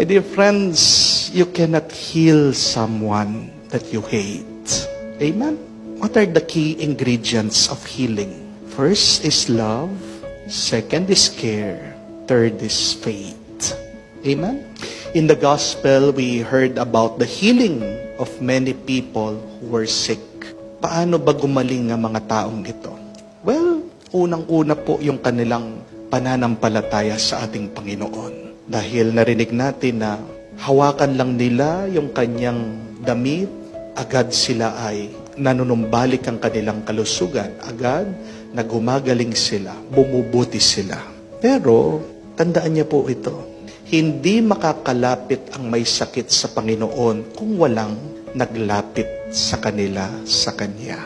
My dear friends, you cannot heal someone that you hate. Amen? What are the key ingredients of healing? First is love. Second is care. Third is faith. Amen? In the gospel, we heard about the healing of many people who were sick. Paano ba gumaling ang mga taong ito? Well, unang-una po yung kanilang pananampalataya sa ating Panginoon. Dahil narinig natin na hawakan lang nila yung kanyang damit, agad sila ay nanunumbalik ang kanilang kalusugan. Agad na gumagaling sila, bumubuti sila. Pero, tandaan niya po ito, hindi makakalapit ang may sakit sa Panginoon kung walang naglapit sa kanila, sa Kanya.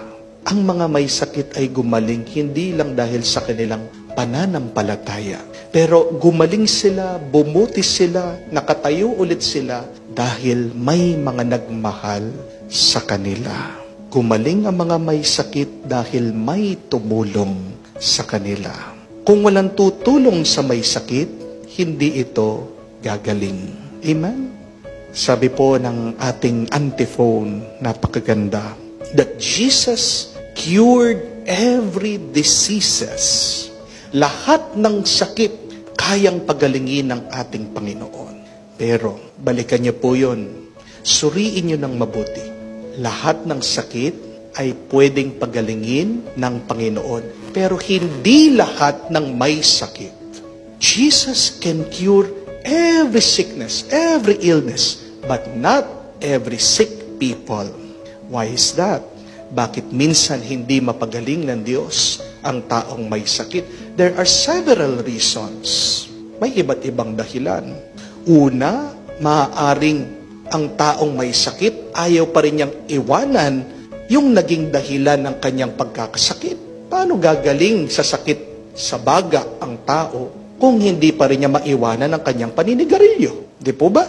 Ang mga may sakit ay gumaling hindi lang dahil sa kanilang pananampalataya. Pero gumaling sila, bumuti sila, nakatayo ulit sila dahil may mga nagmahal sa kanila. Gumaling ang mga may sakit dahil may tumulong sa kanila. Kung walang tutulong sa may sakit, hindi ito gagaling. Amen? Sabi po ng ating antiphon, napakaganda, that Jesus cured every diseases. Lahat ng sakit kayang pagalingin ng ating Panginoon. Pero, balikan niyo po yun. Suriin niyo ng mabuti. Lahat ng sakit ay pwedeng pagalingin ng Panginoon. Pero hindi lahat ng may sakit. Jesus can cure every sickness, every illness, but not every sick people. Why is that? Bakit minsan hindi mapagaling ng Diyos ang taong may sakit? There are several reasons. May iba't ibang dahilan. Una, maaaring ang taong may sakit, ayaw pa rin niyang iwanan yung naging dahilan ng kanyang pagkakasakit. Paano gagaling sa sakit sa baga ang tao kung hindi pa rin niya maiwanan ang kanyang paninigarilyo? Di po ba?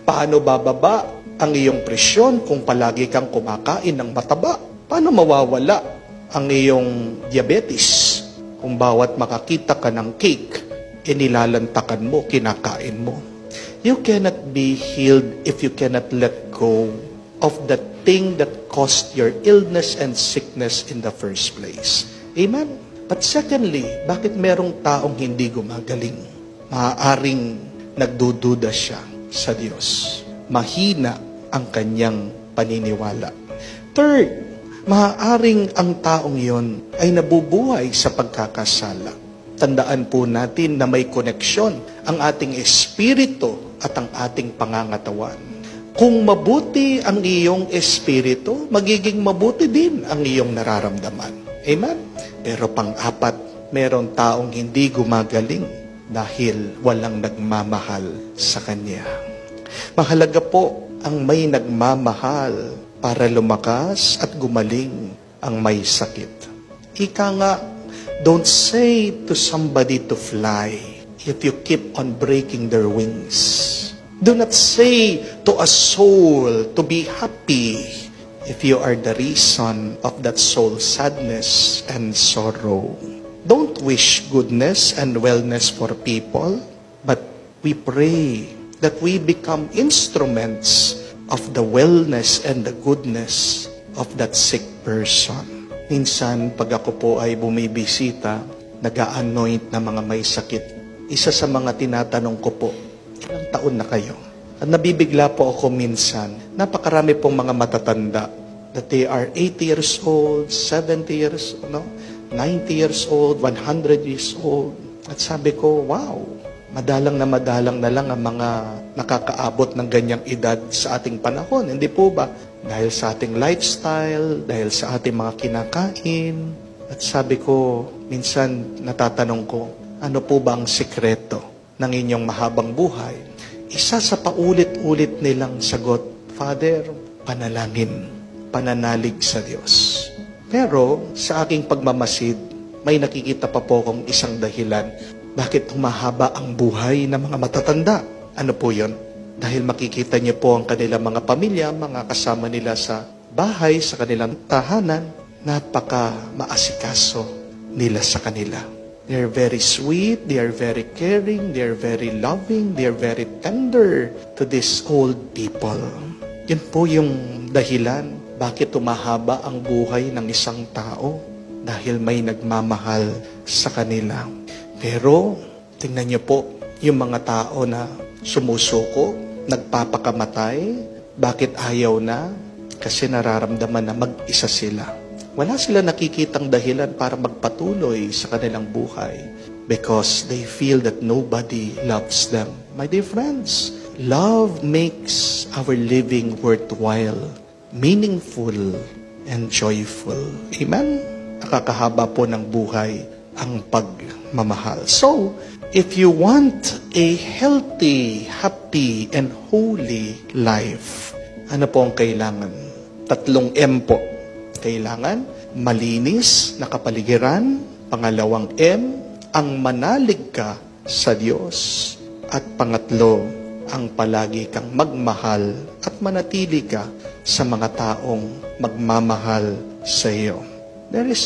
Paano bababa ang iyong presyon kung palagi kang kumakain ng mataba? Paano mawawala ang iyong diabetes kung bawat makakita ka ng cake, inilalantakan mo, kinakain mo? You cannot be healed if you cannot let go of the thing that caused your illness and sickness in the first place. Amen? But secondly, bakit merong taong hindi gumagaling? Maaaring nagdududa siya sa Diyos. Mahina ang kanyang paniniwala. Third, maaaring ang taong yon ay nabubuhay sa pagkakasala. Tandaan po natin na may koneksyon ang ating espiritu at ang ating pangangatawan. Kung mabuti ang iyong espiritu, magiging mabuti din ang iyong nararamdaman. Amen? Pero pang-apat, merong taong hindi gumagaling dahil walang nagmamahal sa Kanya. Mahalaga po ang may nagmamahal para lumakas at gumaling ang may sakit. Ika nga, don't say to somebody to fly if you keep on breaking their wings. Do not say to a soul to be happy if you are the reason of that soul's sadness and sorrow. Don't wish goodness and wellness for people, but we pray that we become instruments of the wellness and the goodness of that sick person. Minsan, pag ako po ay bumibisita, nag-a-anoint na mga may sakit, isa sa mga tinatanong ko po, ilang taon na kayo? At nabibigla po ako minsan, napakarami pong mga matatanda, that they are 80 years old, 70 years, 90 years old, 100 years old. At sabi ko, wow, madalang na lang ang mga nakakaabot ng ganyang edad sa ating panahon. Hindi po ba? Dahil sa ating lifestyle, dahil sa ating mga kinakain. At sabi ko, minsan natatanong ko, ano po ba ang sikreto ng inyong mahabang buhay? Isa sa paulit-ulit nilang sagot, Father, panalangin, pananalig sa Diyos. Pero sa aking pagmamasid, may nakikita pa po akong isang dahilan bakit humahaba ang buhay ng mga matatanda. Ano po yun? Dahil makikita niyo po ang kanilang mga pamilya, mga kasama nila sa bahay, sa kanilang tahanan, napaka maasikaso nila sa kanila. They are very sweet, they are very caring, they are very loving, they are very tender to these old people. Yun po yung dahilan bakit tumahaba ang buhay ng isang tao. Dahil may nagmamahal sa kanila. Pero, tingnan niyo po, yung mga tao na sumusuko, nagpapakamatay, bakit ayaw na? Kasi nararamdaman na mag-isa sila. Wala sila nakikitang dahilan para magpatuloy sa kanilang buhay because they feel that nobody loves them. My dear friends, love makes our living worthwhile, meaningful, and joyful. Amen? Nakakahaba po ng buhay ang pagmamahal. So, if you want a healthy, happy, and holy life, ano po ang kailangan? 3 M po. Kailangan malinis na kapaligiran. Pangalawang M, ang manalig ka sa Diyos. At pangatlo, ang palagi kang magmahal at manatili ka sa mga taong magmamahal sa iyo. There is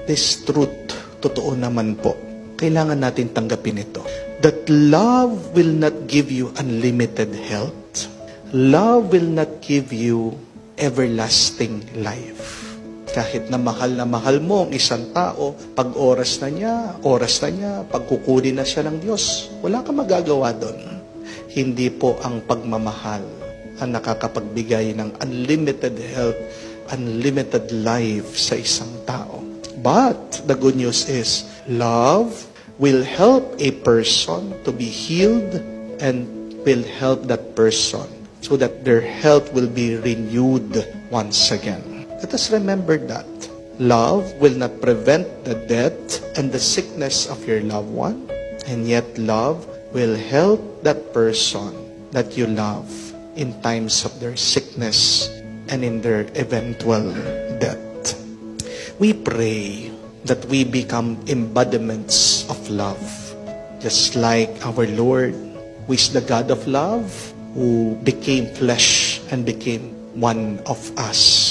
this truth, totoo naman po. Kailangan natin tanggapin ito. That love will not give you unlimited health. Love will not give you everlasting life. Kahit na mahal mo ang isang tao, pag oras na niya, pagkukunin na siya ng Diyos, wala kang magagawa doon. Hindi po ang pagmamahal ang nakakapagbigay ng unlimited health, unlimited life sa isang tao. But the good news is, love will help a person to be healed and will help that person so that their health will be renewed once again. Let us remember that. Love will not prevent the death and the sickness of your loved one, and yet love will help that person that you love in times of their sickness and in their eventual death. We pray that we become embodiments of love, just like our Lord, who is the God of love, who became flesh and became one of us.